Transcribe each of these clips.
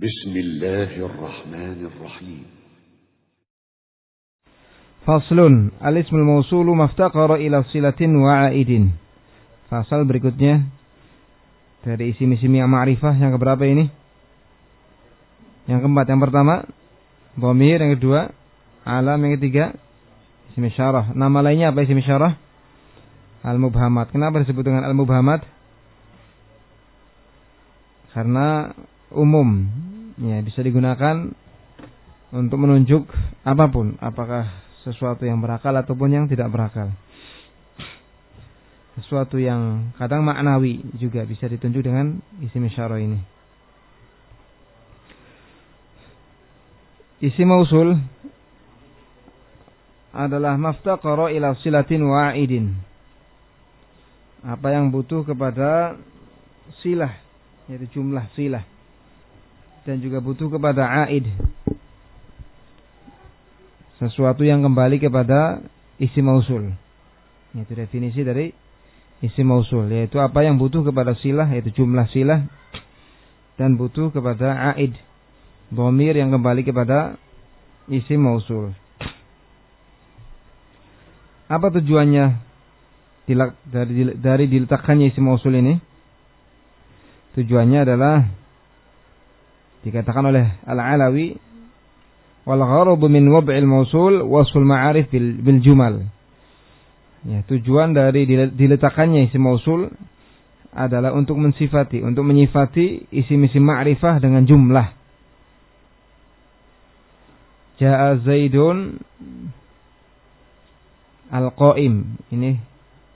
بسم الله الرحمن الرحيم. فصل الاسم الموصول مفتقر إلى صلة وعائد. Fasal berikutnya dari isim-isim yang ma'rifah yang keberapa ini? Yang keempat. Yang pertama dhamir, yang kedua alam, yang ketiga isim isyarah. Nama lainnya apa isim isyarah? Al-mubhamat. Kenapa disebut dengan al-mubhamat? Karena umum, ya, bisa digunakan untuk menunjuk apapun, apakah sesuatu yang berakal ataupun yang tidak berakal. Sesuatu yang kadang maknawi juga bisa ditunjuk dengan isim isyarah ini. Isim mausul adalah maftaqara ila silatin wa'idin. Apa yang butuh kepada silah, yaitu jumlah silah, dan juga butuh kepada aid, sesuatu yang kembali kepada isim mausul. Itu definisi dari isim mausul, yaitu apa yang butuh kepada silah, yaitu jumlah silah, dan butuh kepada aid, dhamir yang kembali kepada isim mausul. Apa tujuannya dari diletakkannya isim mausul ini? Tujuannya adalah dikatakan oleh Al-Alawi, wal gharadu min wab'il mausul wasful ma'arif bil jumal. Ya, tujuan dari diletakkannya isim mausul adalah untuk mensifati, untuk menyifati isim-isim ma'rifah dengan jumlah. Ja'a Zaidun al-qa'im. Ini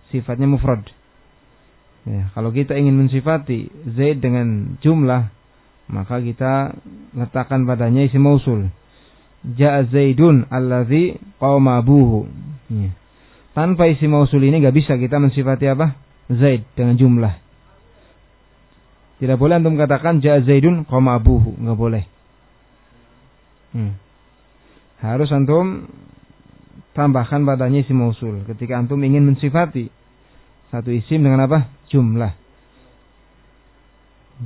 sifatnya mufrad. Ya, kalau kita ingin mensifati Zaid dengan jumlah, maka kita letakkan padanya isim mausul. Ja'a Zaidun allazi qama abuhu. Ya. Tanpa isim mausul ini enggak bisa kita mensifati apa? Zaid dengan jumlah. Tidak boleh antum katakan ja'a Zaidun qama abuhu, enggak boleh. Harus antum tambahkan padanya isim mausul ketika antum ingin mensifati satu isim dengan apa? Jumlah.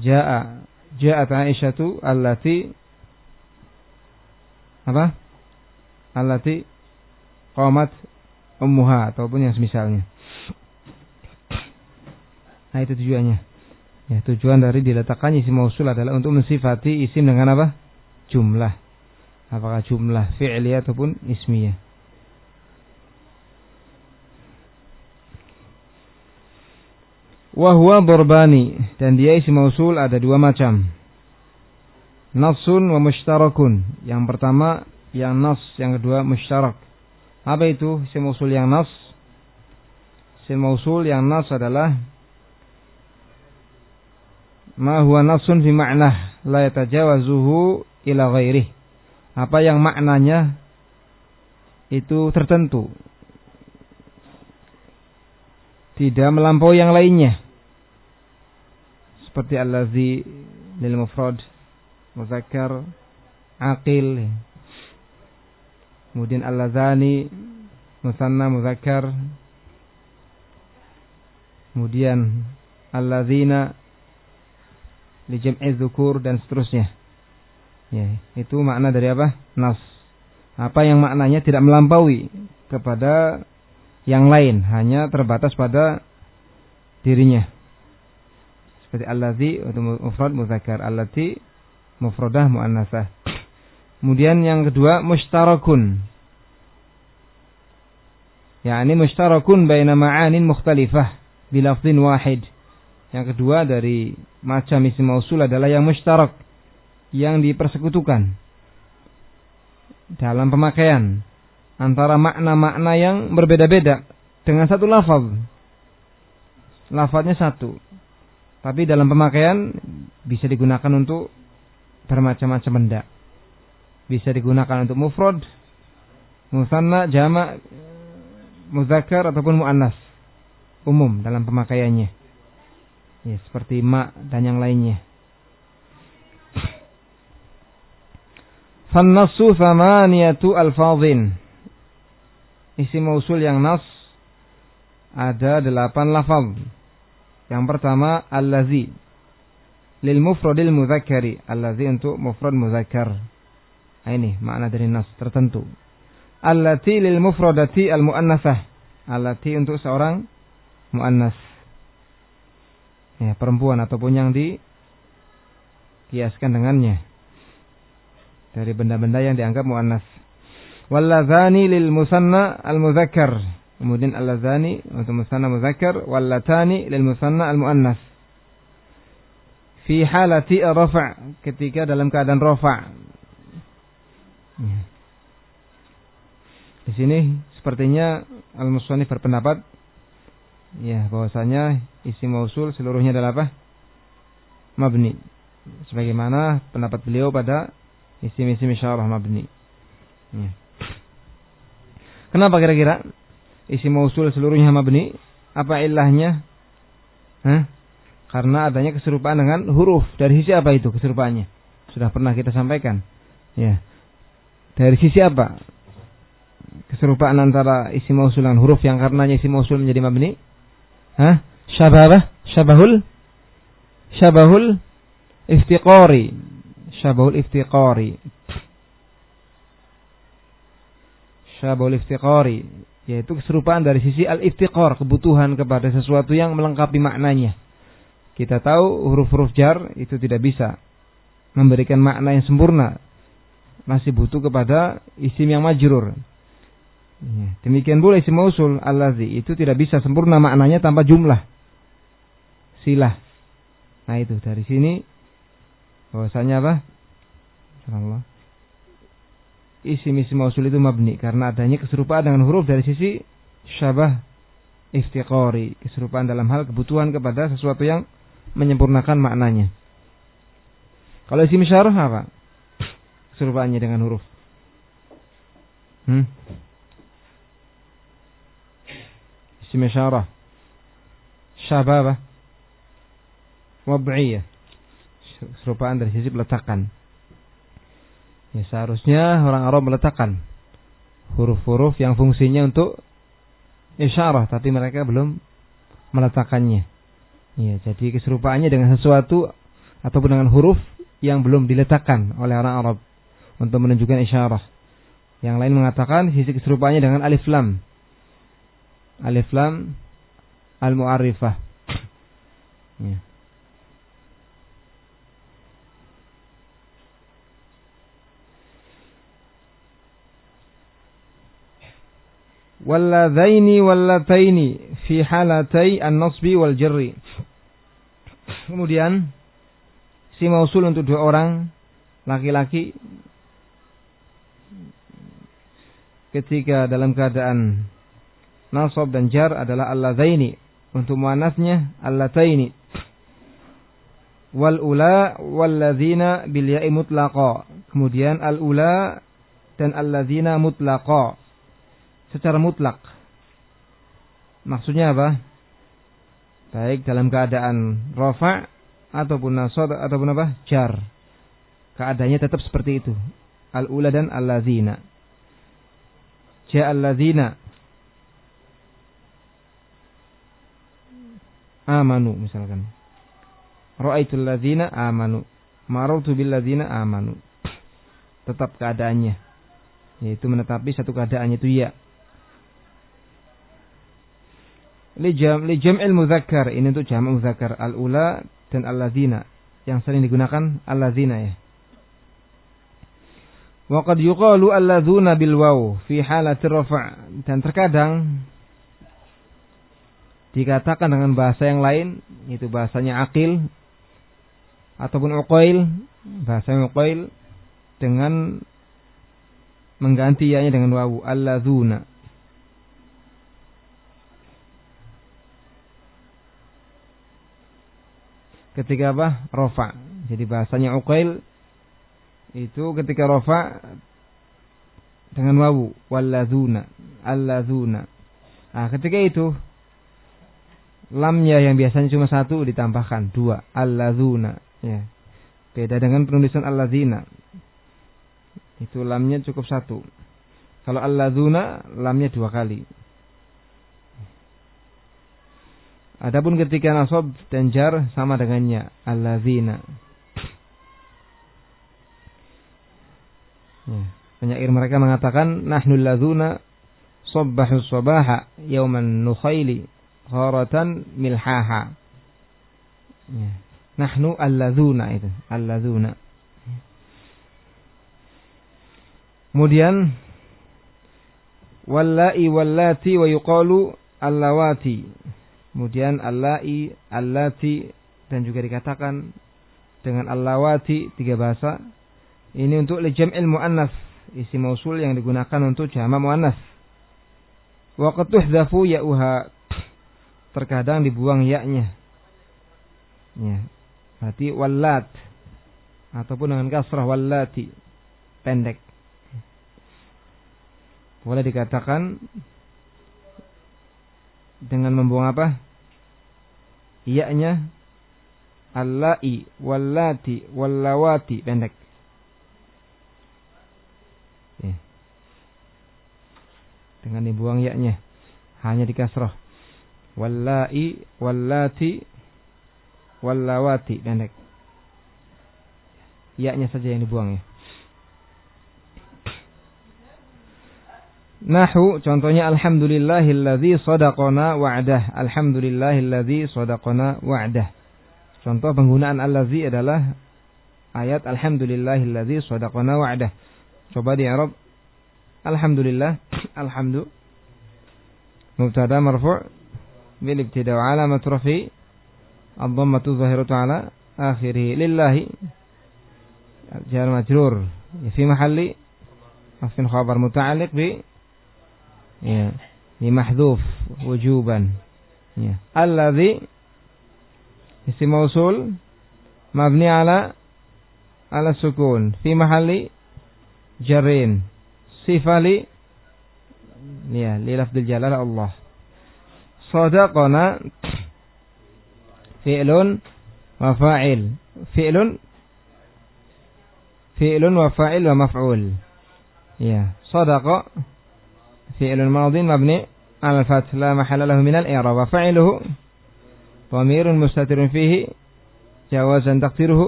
Ja'at Aisyatu allati apa? Allati qamat ummuha, ataupun yang semisalnya. Nah, itu tujuannya. Ya, tujuan dari diletakkan isim mausul adalah untuk mensifati isim dengan apa? Jumlah. Apakah jumlah fi'liyah ataupun ismiyah. Wa huwa darbani, dan dia isim mausul ada dua macam. Nassun wa mushtarakun. Yang pertama yang nas, yang kedua mushtarak. Apa itu isim mausul yang nas? Isim mausul yang nas adalah ma huwa nassun fi ma'nah la yatajawazuhu ila ghairih. Apa yang maknanya itu tertentu, tidak melampaui yang lainnya. Seperti allazi lil mufrad muzakkar aqil. Kemudian allazani musanna muzakkar. Kemudian allazina li jam'i dzukur, dan seterusnya. Ya, itu makna dari apa? Nas. Apa yang maknanya tidak melampaui kepada yang lain, hanya terbatas pada dirinya. Seperti allazi itu mufrad muzakkar, allati mufradah muannasah. Kemudian yang kedua mushtarakun. Yani mushtarakun baina ma'anin mukhtalifah bi lafdhin wahid. Yang kedua dari macam isim mausul adalah yang mushtarak, yang dipersekutukan dalam pemakaian antara makna-makna yang berbeda-beda dengan satu lafaz. Lafaznya satu, tapi dalam pemakaian bisa digunakan untuk bermacam-macam benda. Bisa digunakan untuk mufrad, musanna, jama', muzakkar ataupun muannas. Umum dalam pemakaiannya. Ya, seperti ma dan yang lainnya. Fan-nassu thamaniyatu alfadhin. Isim mausul yang nas ada 8 lafaz. Yang pertama allazi. lil mufradil mudzakkari, allazi untuk mufrad mudzakkar. Ini makna dari nas tertentu. Allati lil mufradati al muannasah, allati untuk seorang muannas, ya, perempuan ataupun yang dikiaskan dengannya dari benda-benda yang dianggap muannas. Walladzani lil musanna al mudzakkar, kemudian alladzani untuk musanna mudzakkar, wallatani lil musanna al muannas. Fi halati rafa', ketika dalam keadaan rafa'. Di sini sepertinya al-musannif berpendapat, ya, bahwasanya isim mausul seluruhnya adalah apa? Mabni. Sebagaimana pendapat beliau pada isim-isim isyarah mabni. Ya. Kenapa kira-kira isim mausul seluruhnya mabni? Apa ilahnya? Karena adanya keserupaan dengan huruf. Dari sisi apa itu keserupaannya? Sudah pernah kita sampaikan. Ya. Dari sisi apa keserupaan antara isim mausul dan huruf yang karenanya isim mausul menjadi mabni? Syabahul iftiqari. Syabahul iftiqari, yaitu keserupaan dari sisi al-iftiqar, kebutuhan kepada sesuatu yang melengkapi maknanya. Kita tahu huruf-huruf jar itu tidak bisa memberikan makna yang sempurna, masih butuh kepada isim yang majrur. Demikian pula isim mausul allazi itu tidak bisa sempurna maknanya tanpa jumlah silah. Nah, itu dari sini bahwasanya apa? Subhanallah. Isim-isim mausul itu mabni karena adanya keserupaan dengan huruf dari sisi syabah iftiqari, keserupaan dalam hal kebutuhan kepada sesuatu yang menyempurnakan maknanya. Kalau isim isyarah apa keserupaannya dengan huruf? Isim isyarah syabah wad'iyah, keserupaan dari sisi peletakan. Ya, seharusnya orang Arab meletakkan huruf-huruf yang fungsinya untuk isyarah, tapi mereka belum meletakkannya. Ya, jadi keserupaannya dengan sesuatu ataupun dengan huruf yang belum diletakkan oleh orang Arab untuk menunjukkan isyarah. Yang lain mengatakan sisi keserupaannya dengan alif lam. Alif lam al-mu'arrifah. Ya. Walladzaini wallataini fi halatai an-nasbi wal jarri. Kemudian si mausul untuk dua orang laki-laki ketika dalam keadaan nasab dan jar adalah alladzaini, untuk muannasnya allataini. Wal ula walladzina bil ya'i mutlaqa. Kemudian al ula dan alladzina mutlaqa, secara mutlak. Maksudnya apa? Baik dalam keadaan rafa' ataupun nasab ataupun apa? Jar. Keadaannya tetap seperti itu. Al-ula dan alladzina. Ja'alladzina amanu misalkan. Ra'aitul ladzina amanu. Marartu bil ladzina amanu. Tetap keadaannya, yaitu menetapi satu keadaannya itu ya. Li jam'il mudzakkar, ini untuk jama' mudzakkar, al-ula dan alladzina, yang sering digunakan alladzina ya. Wa qad yuqalu alladzuna bil waw fi halati rafa', dan terkadang dikatakan dengan bahasa yang lain, yaitu bahasanya aqil ataupun uqail, bahasa uqail dengan mengganti ya-nya dengan wawu, alladzuna. Ketika apa? Rafa. Jadi bahasanya uqail itu ketika rafa dengan wawu, walladzuna, alladzuna. Nah, ketika itu lamnya yang biasanya cuma satu ditambahkan dua, alladzuna ya. Beda dengan penulisan alladzina. Itu lamnya cukup satu. Kalau alladzuna lamnya dua kali. Adapun ketika nasab dan jar sama dengannya alladzina. Ya. Penyair mereka mengatakan nahnu alladzuna sabbahu sabaha yauman nukhaili gharatan milhaha. Ya. Nahnu alladzuna itu, alladzuna. Kemudian wallahi wallati wa yuqalu allawati. Kemudian allai, allati dan juga dikatakan dengan allawati 3 bahasa. Ini untuk li jam'il muannas, isim mausul yang digunakan untuk jamak muannas. Wa qad tuhzafu ya'uha. Terkadang dibuang ya-nya. Ya. Berarti wallat ataupun dengan kasrah wallati pendek. Boleh dikatakan dengan membuang apa? Iya-nya allai, wallati, wallawati pendek. Ya. Dengan dibuang ya-nya, hanya di kasrah. Wallai, wallati, wallawati pendek. Ya-nya saja yang dibuang ya. Nahu contohnya alhamdulillahilladzi shadaqana wa'dah. Alhamdulillahilladzi shadaqana wa'dah. Contoh penggunaan allazi adalah ayat alhamdulillahilladzi shadaqana wa'dah. Coba di Arab. Alhamdulillah, alhamdu mubtada marfu' bil ibtida' wa alamat rafi ad-dhammatu dhahiratu ala akhirih. Lillahi jar majrur fi mahalli raf'in khabar muta'alliq bi ya, ini mahdhuf wujuban. Ya. Alladzi isim mausul mabni ala sukun fi mahalli jarrin sifali ya li lafdzil jalal Allah. Sadaqana fi'lun wa fa'il. Fi'lun wa fa'il wa maf'ul. Ya, sadaqa فعل الماضي مبني على الفتح لا محل له من الإعراب وفعله ضمير مستتر فيه جوازا تقديره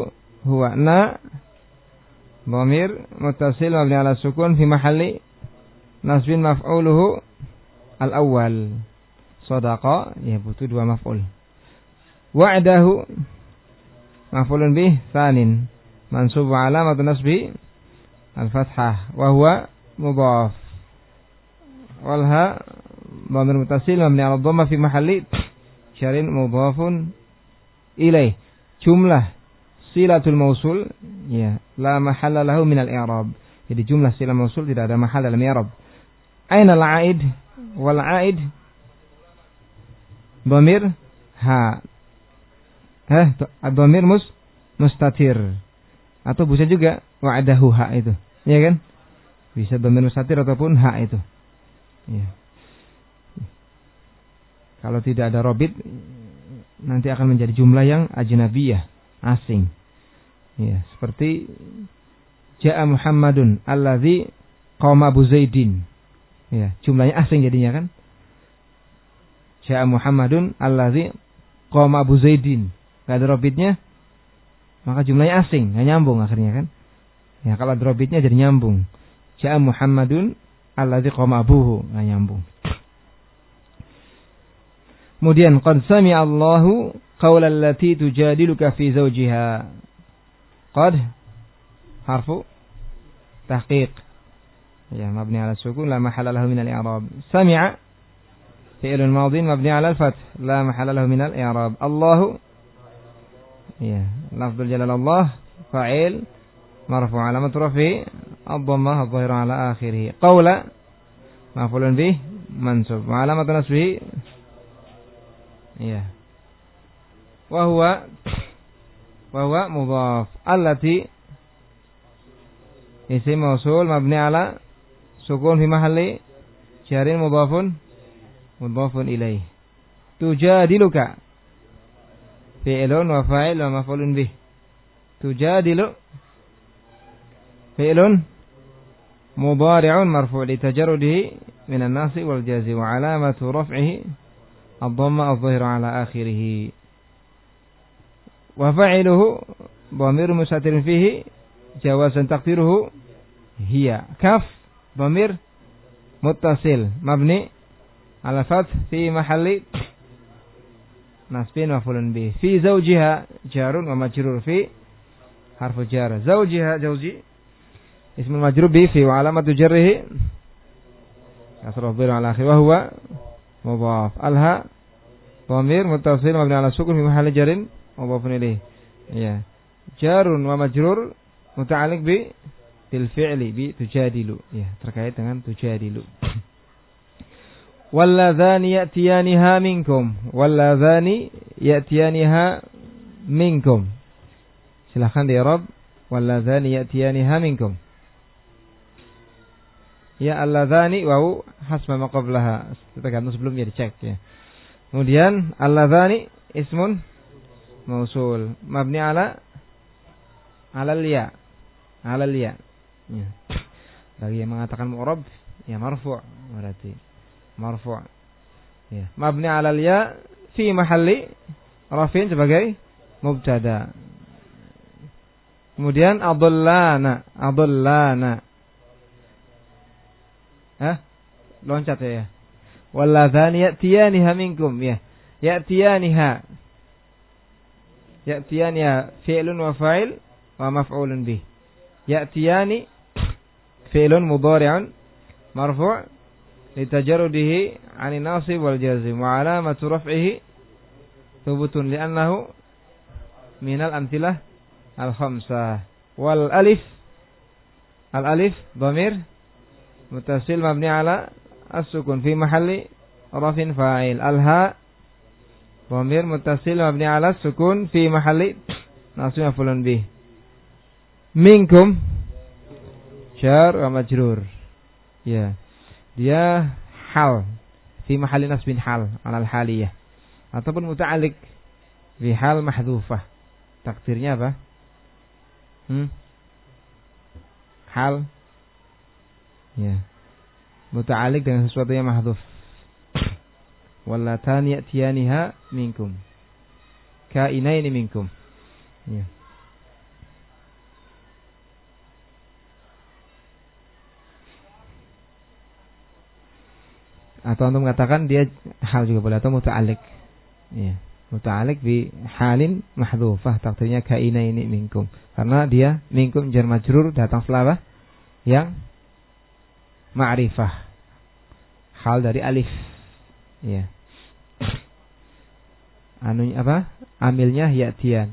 هو نا ضمير متصل مبني على السكون في محل نصب مفعوله الأول صدق يبوت 2 مفعول وعده مفعول به ثان منصوب علامة نصبه الفتحة وهو مضاف walha dhamir muttasil mabni 'ala dhamma fi mahalli jarin mudhafun ilaih. Jumlah silatul mausul ya la mahalla lahu min al-i'rab. Jadi jumlah silah mausul tidak ada mahal dalam i'rab. Aina al-'aid wal 'aid dhamir ha. Ad-dhamir mustatir. Atau bisa juga wa'adahu ha itu. Ya kan? Bisa dhamir mustatir ataupun ha itu. Ya. Kalau tidak ada robit nanti akan menjadi jumlah yang ajnabiyah, asing. Ya, seperti Ja'a Muhammadun allazi qama Abu Zaidin. Ya, jumlahnya asing jadinya kan? Ja'a Muhammadun allazi qama Abu Zaidin. Enggak ada robitnya, maka jumlahnya asing, enggak nyambung akhirnya kan? Ya, kalau ada robitnya jadi nyambung. Ja'a Muhammadun alladzi qama abuhu, enggak nyambung. Kemudian qad sami'a Allahu qaulal lati tujadiluka fi zawjiha. Qad harfu tahqiq. Ya, mabni 'ala sukun la mahalla lahu min al-i'rab. Sami'a fi'lun madhin mabni 'ala al-fath la mahalla lahu min al-i'rab. Allahu ya, lafdzul jalal Allah fa'il marfu' 'alamat rafi' ad-dhammah adh-dhahira 'ala akhirih. Qaula maf'ulun bih mansub 'alamat nasbihi ya. Wa huwa mudhaf. Allati isim mausul mabni 'ala sukun fi mahalli jarin mudhafun ilaih. Tujadiluka fi'lun wa fa'il wa maf'ulun bih. Tujadilu fi'lun mudhari'un marfu' li tajarrudihi min an-nasib wal jazm wa 'alamatu raf'ihi ad-dhamma adh-dhahira ala akhirih. Wa fa'iluhu dhamir mustatir fihi jawazan taqdiruhu hiya. Kaf dhamir muttasil mabni ala fath fi mahalli nasbin maf'ulun bih. Fi zawjiha jarun wa majrur fi harfu jar. Zawjiha zawji ismul majrur bi fi wa alamatu jarrihi kasrah dhahir ala akhir wa huwa mudhaf. Alha dhamir muttasil mabni ala sukun fi mahalli jarin mudhafun ilayh. Ya. Jarun wa majrur muta'alliq bi bil fi'li bi tujadilu. Ya, terkait dengan tujadilu. Walladzani ya'tiyaniha minkum. Walladzani ya'tiyaniha minkum. Silakan di i'rab walladzani ya'tiyaniha minkum. Ya alladzani wau hasma ma qablaha. Tergantung sebelumnya dicek ya. Kemudian alladzani ismun mausul mabni ala ya. Alal ya. Ya. Bagi yang mengatakan mu'rab ya marfu' berarti marfu'. Ya, mabni alal ya fi mahalli rafin sebagai mubtada. Kemudian adallana. Loncat ya. Walladzani ya'tiyaniha minkum ya. Ya'tiyaniha fi'lun wa fa'il wa maf'ulun bih. Ya'tiyani fi'lun mudhari'un marfu' litajarrudihi 'ani nasib wal jazm wa 'alamatu raf'ihi thubutun li'annahu minal amthilah al-khamsah. Wal alif dhamir muttasil mabni 'ala as-sukun fi mahalli rafin fa'il. Al-ha dhamir muttasil mabni 'ala as-sukun fi mahalli nasib maf'ulun bih. Minkum jar wa majrur. Ya. Dia hal fi mahalli nasbin hal alal haliyah ataupun muta'alliq fi hal mahdhufah. Takdirnya apa? Hal ya. Muta'alliq dengan sesuatu yang mahdhuf. Wallatani ya'tiyaniha minkum. Kainaini minkum. Ya. Atau untuk mengatakan dia hal juga boleh atau muta'alliq. Ya, muta'alliq bi halin mahdhufah takdirnya kainaini minkum. Karena dia minkum jar majrur datang setelah yang ma'rifah. Hal dari alif. Ya. Amilnya ya'tiyan.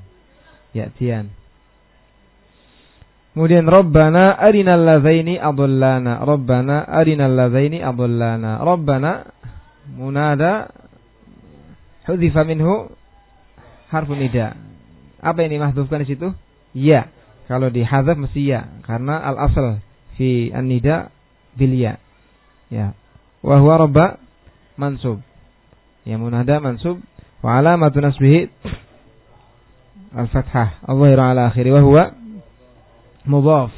Kemudian Rabbana arinal ladzaini adallana. Rabbana munada hudhifa minhu harfun nida. Apa yang dimahdzufkan di situ? Ya. Kalau dihadzaf mesti ya karena al-asl fi an-nida bil ya. Ya. Wa huwa rabba mansub. Ya munada mansub wa alamatu nasbihi al-fathah. Adh-dhahiru ala akhiri wa huwa mudhaf.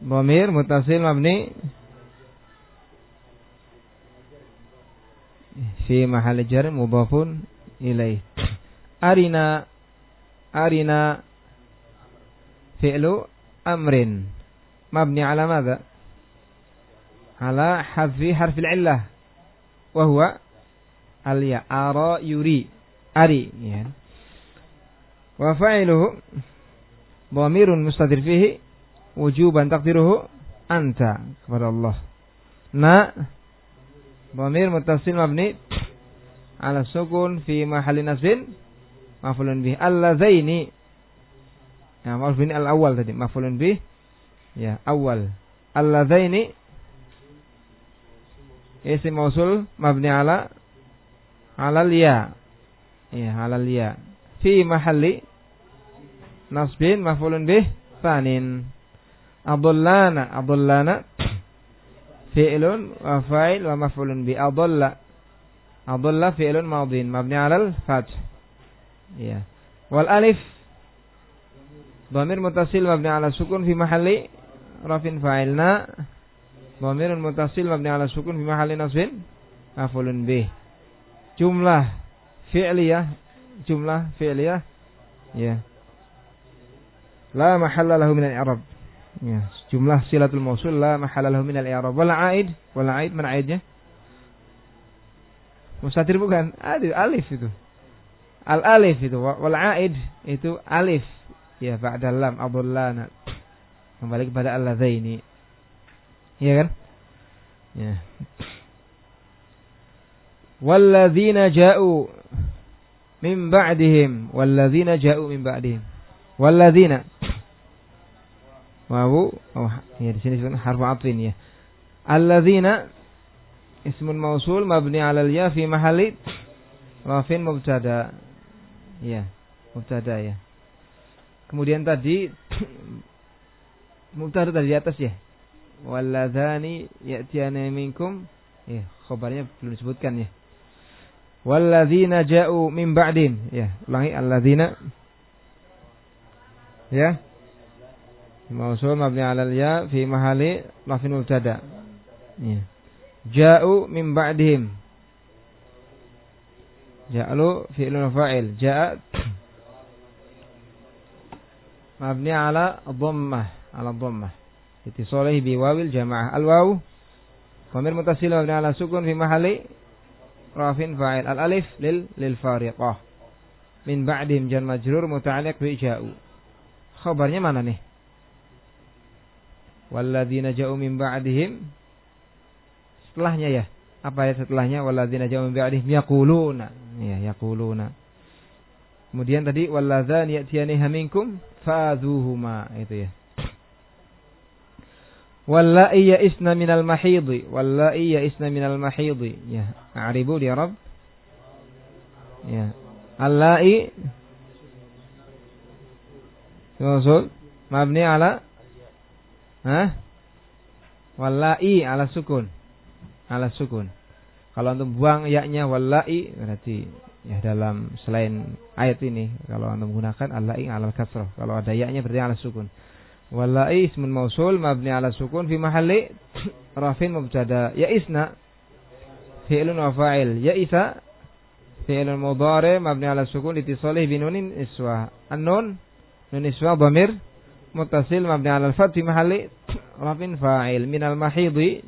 Dhamir muttasil mabni fi mahalli jar mudhafun ilaih. Arina fi'lu amrin mabni ala madza? Ala hadfi harfil illah wa huwa al-ya. Ara yuri ari ya. Wa fa'iluhu dhamirun mustatir fihi wujuban taqdiruhu anta kepada Allah. Dhamir muttasil mabni ala sukun fi mahalli nasbin maf'ulun bih. Alladzaini ya maf'ul bih al-awwal tadi maf'ulun bih ya awal. Alladzaini isim mausul mabni ala al-ya ya ala al-ya fi mahalli nasbin maf'ulun bih tsanin. Adallana fi'lun wa fa'il wa maf'ulun bih. Adalla fi'lun madhin mabni 'alal fath. Ya. Wal alif dhamir muttasil mabni 'ala sukun fi mahalli rafin fa'ilna. Dhamirun muttasil mabni 'ala sukun fi mahalli nasbin maf'ulun bih. Jumlah fi'liyah ya. La mahalla lahu min al-i'rab. Ya, jumlah silatul mausul la mahalla lahu min al-i'rab. Wal 'aid mana 'aidnya? Mustatir bukan? Alif itu. Al-alif itu. Wal 'aid itu alif. Ya, ba'da lam adullana. Kembali kepada alladzaini. Iya kan? Ya. Walladzina ja'u min ba'dihim. Walladzina wawu ya di sini disebut harfu atfin ya. Alladzina ismun mausul mabni 'alal ya fi mahalli rafin mubtada. Ya, mubtada ya. Kemudian tadi mubtada tadi di atas ya. Walladzani ya'tiyana minkum. Ya, khabarnya belum disebutkan ya. Walladzina ja'u min ba'din. Ya, ulangi alladzina. Ya. Mausul mabni 'alal ya fi mahalli rafin mubtada. Ya. Ja'u min ba'dihim. Ja'lu fi'lun fa'il. Ja'a mabni 'ala dhammah. Ittisalihi bi wawil jamaah. Al-waw dhamir muttasil mabni 'ala sukun fi mahalli rafin fa'il. Al-alif lil fariqah. Min ba'dihim jar majrur muta'alliq bi ja'u. Khabarnya mana nih? Walladzina ja'u min ba'dihim. Setelahnya ya. Apa ya setelahnya? Walladzina ja'u min ba'dihim yaquluna. Ya, yaquluna. Kemudian tadi walladzani ya'tiyaniha minkum fa'adhuhuma, itu ya. Walla'i ya'isna minal mahidhi. Ya, a'ribu li rabb. Ya. Alla'i mausul mabni 'ala wallahi ala sukun. Kalau antum buang ya-nya wallahi berarti ya dalam selain ayat ini kalau antum gunakan allahi ala kasrah. Kalau ada ya-nya berarti ala sukun. Wallahi ismun mausul mabni ala sukun fi mahalli rafin mubtada. Ya'isna fi'lun wa fa'il. Ya'isa fi'lun mudhari mabni ala sukun litisalihi bi nunin iswa. An-nun nun iswa dhamir muttasil mabni 'ala al-fath fi mahalli rafin fa'il. Minal mahidhi